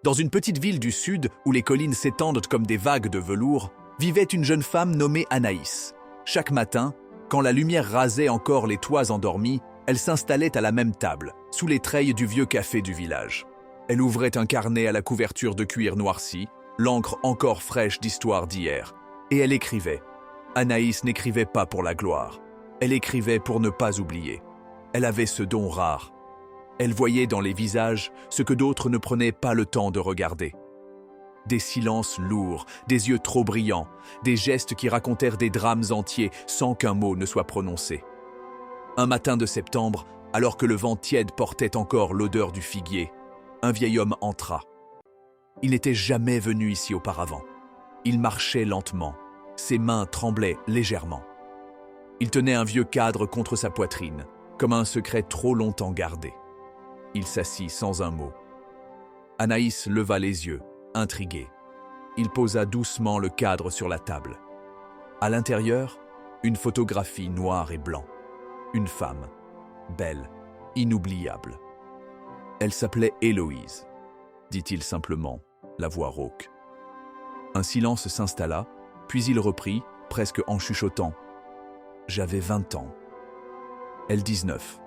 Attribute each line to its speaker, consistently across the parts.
Speaker 1: Dans une petite ville du sud, où les collines s'étendent comme des vagues de velours, vivait une jeune femme nommée Anaïs. Chaque matin, quand la lumière rasait encore les toits endormis, elle s'installait à la même table, sous les treilles du vieux café du village. Elle ouvrait un carnet à la couverture de cuir noirci, l'encre encore fraîche d'histoire d'hier, et elle écrivait. Anaïs n'écrivait pas pour la gloire, elle écrivait pour ne pas oublier. Elle avait ce don rare. Elle voyait dans les visages ce que d'autres ne prenaient pas le temps de regarder. Des silences lourds, des yeux trop brillants, des gestes qui racontèrent des drames entiers sans qu'un mot ne soit prononcé. Un matin de septembre, alors que le vent tiède portait encore l'odeur du figuier, un vieil homme entra. Il n'était jamais venu ici auparavant. Il marchait lentement, ses mains tremblaient légèrement. Il tenait un vieux cadre contre sa poitrine, comme un secret trop longtemps gardé. Il s'assit sans un mot. Anaïs leva les yeux, intriguée. Il posa doucement le cadre sur la table. À l'intérieur, une photographie noir et blanc. Une femme, belle, inoubliable. Elle s'appelait Héloïse, dit-il simplement, la voix rauque. Un silence s'installa, puis il reprit, presque en chuchotant. J'avais 20 ans. Elle 19.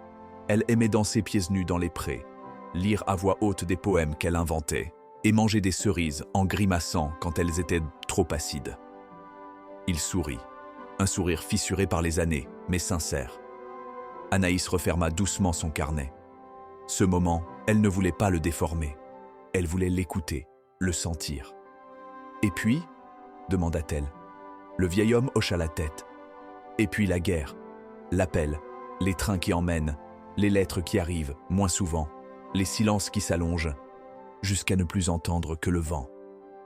Speaker 1: Elle aimait danser pieds nus dans les prés, lire à voix haute des poèmes qu'elle inventait et manger des cerises en grimaçant quand elles étaient trop acides. Il sourit, un sourire fissuré par les années, mais sincère. Anaïs referma doucement son carnet. Ce moment, elle ne voulait pas le déformer. Elle voulait l'écouter, le sentir. « Et puis ?» demanda-t-elle. Le vieil homme hocha la tête. « Et puis la guerre, l'appel, les trains qui emmènent, les lettres qui arrivent, moins souvent, les silences qui s'allongent, jusqu'à ne plus entendre que le vent. »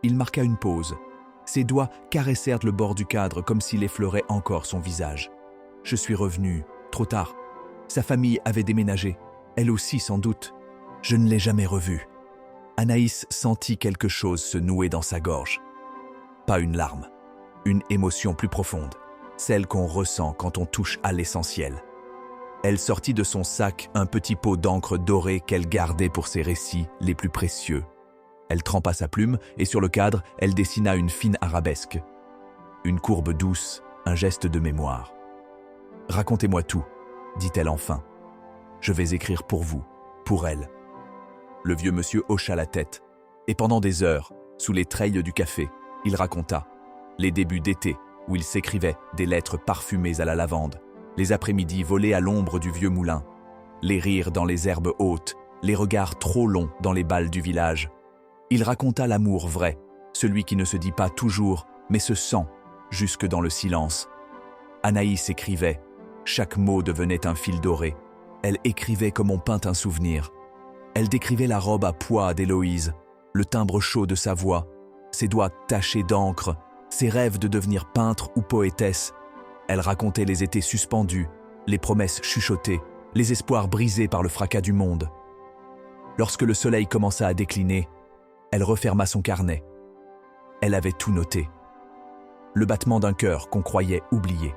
Speaker 1: Il marqua une pause. Ses doigts caressèrent le bord du cadre comme s'il effleurait encore son visage. « Je suis revenu, trop tard. Sa famille avait déménagé, elle aussi sans doute. Je ne l'ai jamais revue. » Anaïs sentit quelque chose se nouer dans sa gorge. Pas une larme, une émotion plus profonde, celle qu'on ressent quand on touche à l'essentiel. Elle sortit de son sac un petit pot d'encre dorée qu'elle gardait pour ses récits les plus précieux. Elle trempa sa plume et sur le cadre, elle dessina une fine arabesque. Une courbe douce, un geste de mémoire. « Racontez-moi tout, » dit-elle enfin. « Je vais écrire pour vous, pour elle. » Le vieux monsieur hocha la tête, et pendant des heures, sous les treilles du café, il raconta les débuts d'été où il s'écrivait des lettres parfumées à la lavande, les après-midi volés à l'ombre du vieux moulin, les rires dans les herbes hautes, les regards trop longs dans les balles du village. Il raconta l'amour vrai, celui qui ne se dit pas toujours, mais se sent, jusque dans le silence. Anaïs écrivait, chaque mot devenait un fil doré. Elle écrivait comme on peint un souvenir. Elle décrivait la robe à pois d'Héloïse, le timbre chaud de sa voix, ses doigts tachés d'encre, ses rêves de devenir peintre ou poétesse. Elle racontait les étés suspendus, les promesses chuchotées, les espoirs brisés par le fracas du monde. Lorsque le soleil commença à décliner, elle referma son carnet. Elle avait tout noté. Le battement d'un cœur qu'on croyait oublié.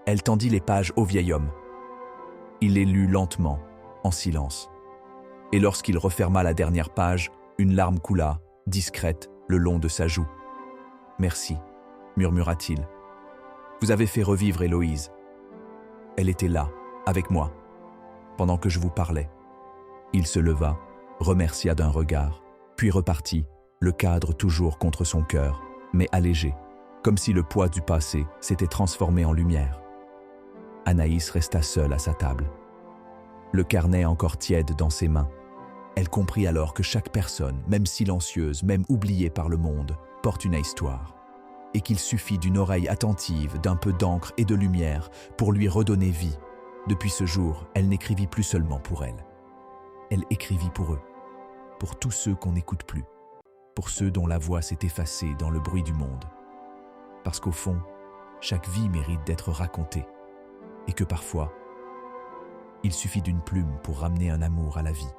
Speaker 1: Elle tendit les pages au vieil homme. Il les lut lentement, en silence. Et lorsqu'il referma la dernière page, une larme coula, discrète, le long de sa joue. « Merci », murmura-t-il. « Vous avez fait revivre Héloïse. Elle était là, avec moi, pendant que je vous parlais. » Il se leva, remercia d'un regard, puis repartit, le cadre toujours contre son cœur, mais allégé, comme si le poids du passé s'était transformé en lumière. Anaïs resta seule à sa table. Le carnet encore tiède dans ses mains. Elle comprit alors que chaque personne, même silencieuse, même oubliée par le monde, porte une histoire, et qu'il suffit d'une oreille attentive, d'un peu d'encre et de lumière pour lui redonner vie. Depuis ce jour, elle n'écrivit plus seulement pour elle. Elle écrivit pour eux, pour tous ceux qu'on n'écoute plus, pour ceux dont la voix s'est effacée dans le bruit du monde. Parce qu'au fond, chaque vie mérite d'être racontée, et que parfois, il suffit d'une plume pour ramener un amour à la vie.